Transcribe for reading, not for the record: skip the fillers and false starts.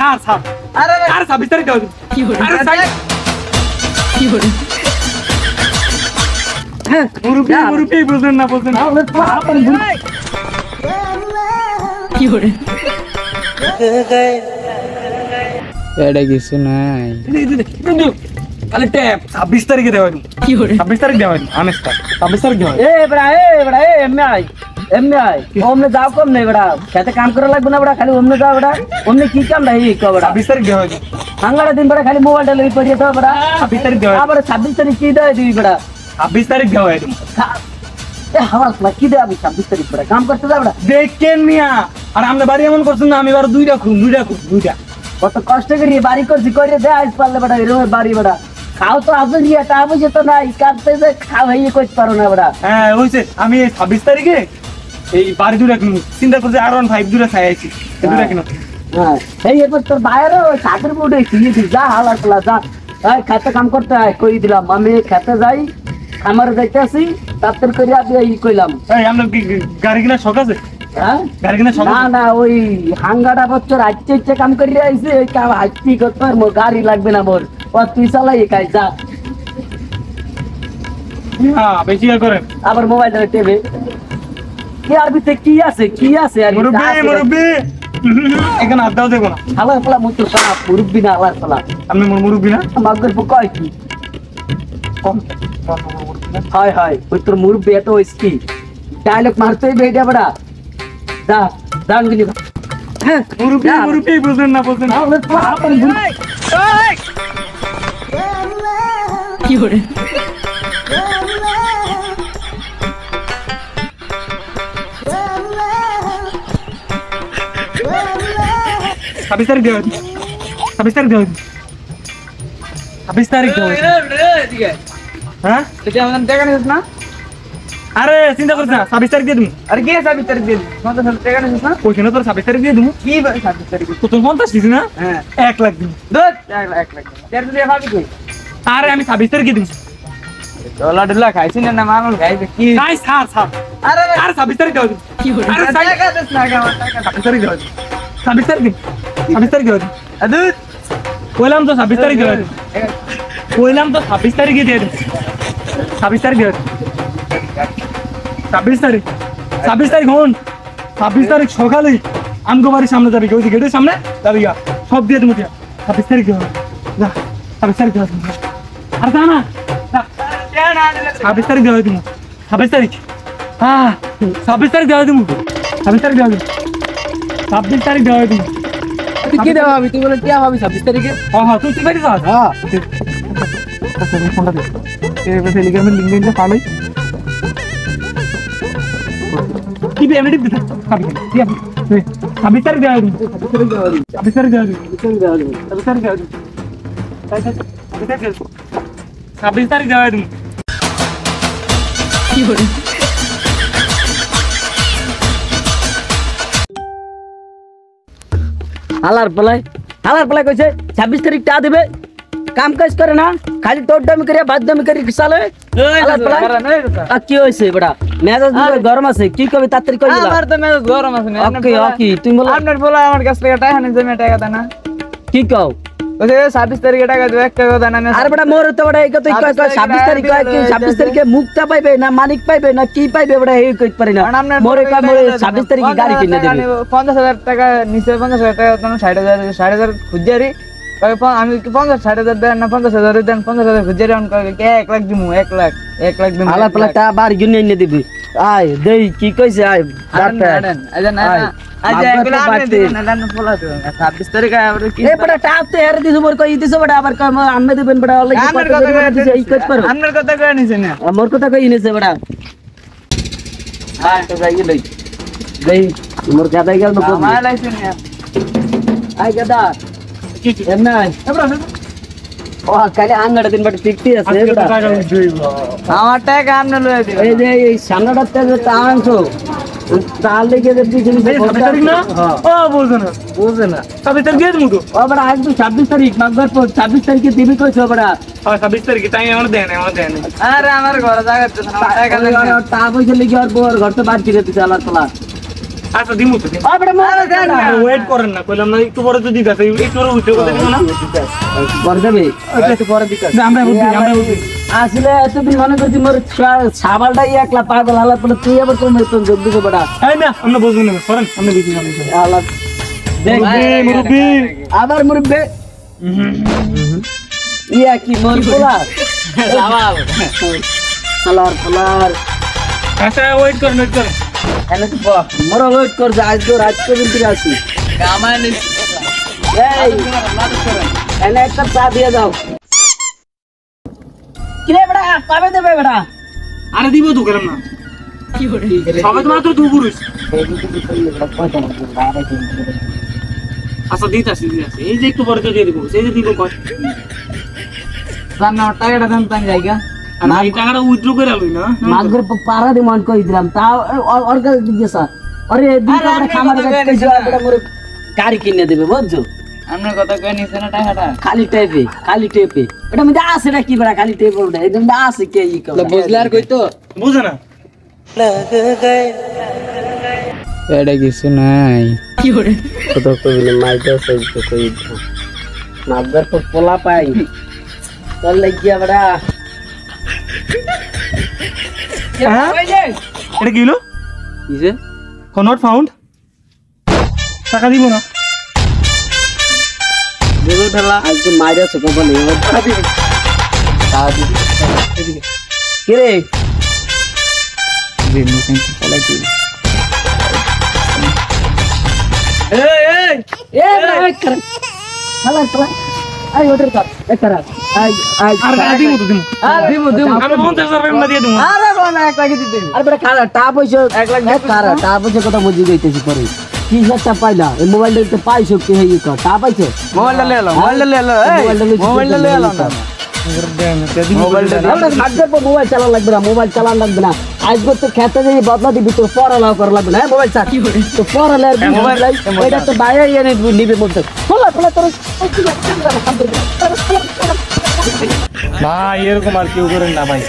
ছাড় ছাড় আরে আরে 26 তারিখ দাও কি হলো আরে ছাড় কি হলো হ্যাঁ মুরুবি বুঝেন না কি হলো এটা কিছু নাই তাহলে ট্যাপ 26 তারিখে দেওয়া কি হলো 26 তারিখ দেওয়া আমেস্তা 26 তারিখ দেওয়া এ বড়া এমনি আয় ওমনে যাও কম নাই বড়া খেতে কাম করা লাগবে না বড়া খালি ওমনে যাও বড়া ওমনে কি কাম নাই কো বড়া 26 তারিখ দেওয়া হাঙ্গাড়া দিন বড়া খালি মোবাইলটা লই পড়িয়ে দাও বড়া 26 তারিখ দেওয়া আবার 26 তারিখ কি দেয় দিবি বড়া 26 তারিখ দেওয়া এ হাওয়া কি দেয় আমি 26 তারিখ বড়া কাম করতে যাও বড়া দেখেন মিয়া আর আমরা বাড়ি এমন করছেন না আমি এবার দুইটা কত কষ্ট করি বাড়ি করছি করে দে আইস পারলে বড়া এরকম বাড়ি বড়া খাও তো আসল গিয়া তা বুঝে তো নাই কাটতে যে খাও হইয়ে করতে পারো না বড়া হ্যাঁ হইছে আমি 26 তারিখে এই বাড়ি দুইটা কিনবো চিন্তা করছি R15 দুইটা চাই আইছি দুইটা কিনো হ্যাঁ এই এরপর তোর বাইরে ওই সাথের বোর্ডে যা হালার পালা যা এই খেতে কাম করতে হয় কই দিলাম আমি খেতে যাই আমার যাইতে আসি তাড়াতাড়ি করে আপনি ই কইলাম এই আপনার কি গাড়ি কিনা শখ আছে হ্যাঁ গাড়ি কিনা শখ না না ওই হাঙ্গাটা বছর আইতে কাম করে আইছে ওই কাম হাঁটতে করতে পারবো গাড়ি লাগবে না মোর ও তুই চালাই কাজ যা হ্যাঁ বেশি করেন আবার মোবাইলটা টেবে কি আর ভিতরে কি আছে আর মুরব্বি এখানে হাত দাও দেবো না হালার পালা মুখ পালা মুরব্বি না হালার পালা আপনি মুরব্বি না আমার গল্প কয় কি কম হয় ওই তোর মুরব্বি এত কি ডায়লগ মারতেই বেটা বড়া যা জান গলি হ্যাঁ মুরব্বি বুঝেন না কি হলো 26 তারিখ দেওয়া 26 তারিখ দেওয়া 26 তারিখ দেওয়া হ্যাঁ এটা আমাদের টাকা নিস না আরে চিন্তা করিস না 26 তারিখ দিয়ে দিমু আরে কি 26 তারিখ দিন তোমাদের সাথে টাকা নিস না কইছ না তোর 26 তারিখ দিয়ে দিমু কি 26 তারিখ তো তোর 50 দিছ না হ্যাঁ 1 লাখ দিমু দত 1 লাখ তের দিয়ে ভাবি কই আরে আমি 26 তারিখ দিমু ডলা খাইছিস না মানুষ খাইবে কি নাই ছাড় আরে আরে 26 তারিখ দেওয়া কি হলো আরে টাকা দিস না আমার টাকা 26 তারিখ দেওয়া 26 তারিখ 26 তারিখ দেওয়া আদুত কইলাম তো 26 তারিখ দেওয়া কইলাম তো 26 তারিখে দিয়ে দিমু 26 তারিখ দেওয়া 26 তারিখ 26 তারিখ হন 26 তারিখ সকালে আমগো বাড়ির সামনে যাবি ওই গেটের সামনে যাবি সব দিয়ে দেবো 26 তারিখ দেওয়া যা 26 তারিখ দেওয়া আর যা না 26 তারিখ দেওয়া দিমু 26 তারিখ হ্যাঁ 26 তারিখ দেওয়া দিমু 26 তারিখ দেওয়া দিমু 26 তারিখ দেওয়া দিমু তুই কি দেব আমি তুই বলে কি ভাবি 26 তারিখে হ্যাঁ তুই ঠিক আছে হ্যাঁ ফোনটা দে এই টেলিগ্রামের লিংক দিন ফালোই কি এমডি দিতে 26 তারিখ দেওয়া দিমু 26 তারিখ দেওয়া দিমু 26 তারিখ দেওয়া দিমু 26 তারিখ দেওয়া দিমু কি হলো হালার পালাই কইছে 26 তারিখ টা দিবে কাম কাজ করে না খালি তোড়দামি করে বাদদামি করে চালে হালার পালাই আর কি হইছে বড়া মেজাজ গরম আছে কি কবি তাড়াতাড়ি কই দিলা আমার তো মেজাজ গরম আছে না ওকে তুমি বলো আপনার বলা আমার কাছ থেকে টাকা নিছে আমি টাকা দেনা কি কও ওই 26 তারিখে টাকা দেব একটা কথা না আরে বড়া মোর তো বড়া এই কথা কই 26 তারিখ কই কি 26 তারিখে মুক্তা পাইবে না মালিক পাইবে না কি পাইবে বড়া এই কইতে পারি না মোরে কই মোরে 26 তারিখে গাড়ি কিনে দেবে 50000 টাকা নিচে 50000 টাকা তো 60000 খুঁজারি আমি 50-60,000 দেন না 50,000 দেন 50,000 খুঁজারি অন কই 1 লাখ দিমু 1 লাখ দিমু হালার পালাই তা বার গিনে এনে দিবি আয় দেই কি কইছে আয় আদেন আজ এগুলা আপনি দিবেন না না বলা তো 26 তারিখে আবার কি এ বড়া টাপ তে এর দিছো বড় কই দিছো বড়া আবার কই আম্মে দিবেন বড়া অলরেডি আমার কথা দিছে এই কইতে পারো আপনার কথা কই নিছে না মোর কথা কই নিছে বড়া হ্যাঁ তো যাই লই দেই মোর গাদাই গেল না আমার লাইছে না আই গাদা কি এমনা ও কালে আঙ্গাড়া দিন বড় টিকটি আছে বড়া আমার টাকা আপনি লয়ে দিবেন এই যে এই সামনাটাতে যে টানছো তার লেগে যে পিছনে 26 তারিখ না ও বুঝছ না 26 তারিখ দিয়ে দিমু তো ও বড়া আজ তো 26 তারিখ মাগবার পর 26 তারিখে দিবি কইছো বড়া 26 তারিখে টাইম আমার দেন আরে আমার ঘরে জায়গা আছে না টাকা তা পয়সা লেগে আর বড় ঘর তো বাদ করে দিতে আলার তোলা আচ্ছা দিমু তো আ বেটা মোবাইল দেন না ওয়েট করেন না কইলাম না একটু পরে তো দিতে আছে একটু পরে উঠে কথা দিও না পরে দেবে একটু পরে দিকে যে আমরা বুঝি আসলে এতদিন মনে করছি মোর সাবালটাই একলা পাগল হালাত বলে তুই আবার কোন মেতন যোগ দিবে বেটা এই না আমরা বুঝবো না করেন আমরা বুঝি না হালাত দেখ মুরব্বি আবার মুরব্বে ইয়া কি মোর পোলা সাবাল হালার আচ্ছা ওয়েট করেন এনে তো মোর ওয়েট কর যে আজ তো রাত পর্যন্ত আসি কামাই এই এনে একটা চা দিয়ে দাও কিরে বেটা কবে দেবে বেটা আরে দিব তো গেলাম না কি করে সবে তো মাত্র 2 পুরুষ আচ্ছা দিতে আসি এই যে একটু পরে তো দিয়ে দিব সেই যে দিব কয় জানা টাকাটা দেন তাই জায়গা আর এই টাকাটা উইথড্র করে আলুই না মাগর পাড়া ডিমান্ড করে দিলাম তা ওর কাছে জিজ্ঞাসা আরে দিন আমরা খামারে যাচ্ছি বড় মোর গাড়ি কিনে দেবে বুঝছো আপনার কথা কই নিছেন না টাকাটা খালি টেপে এটা মধ্যে আছে না কি বড় খালি টেপ ওটা একদম আছে কে ই কও বুঝলে আর কই তো বুঝে না এটা কিছু নাই কি করে কত কইলে মাইটা সাইজ তো কই মাগর তো পোলা পাই চল লাগিয়া বড়া হ্যাঁ? এটা কি হলো কিসে নট ফাউন্ড টাকা দিব না দেবো ঠেলা আজ তো মাইরা চোখ বলে কে রে যে মুখে ফলাই কি এ বড়া কর খালা খালা আই অর্ডার কর এ কর আই আই আর টাকা দিব তো দিব দিমু দিমু আমি 50,000 টাকা দিয়ে দিব আরে বাবা 1 লাখ দিতে আর বড় খালা টা পয়সা 1 লাখ খালা টা পয়সা কথা বুঝি গইতেছি পরে কি একটা পাইলা এই মোবাইলটা তো পাইছো কে হই কর টা পাইছো মোবাইলটা লে এলো মোবাইলটা লে এলো না মোবাইলটা আমরা ভাগ্যের পর মোবাইল চালান লাগবে না মোবাইল চালান লাগবে না আজকে তো খেতে যাই বদলা দিবি তো পড়ালাও করা লাগবে না মোবাইল চাল কি করে তো পড়ালে আর মোবাইল এটা তো বাইরে এনে নিবে বলতে খোলা খোলা তোর ভাই এরকম আর কেউ করেন না ভাই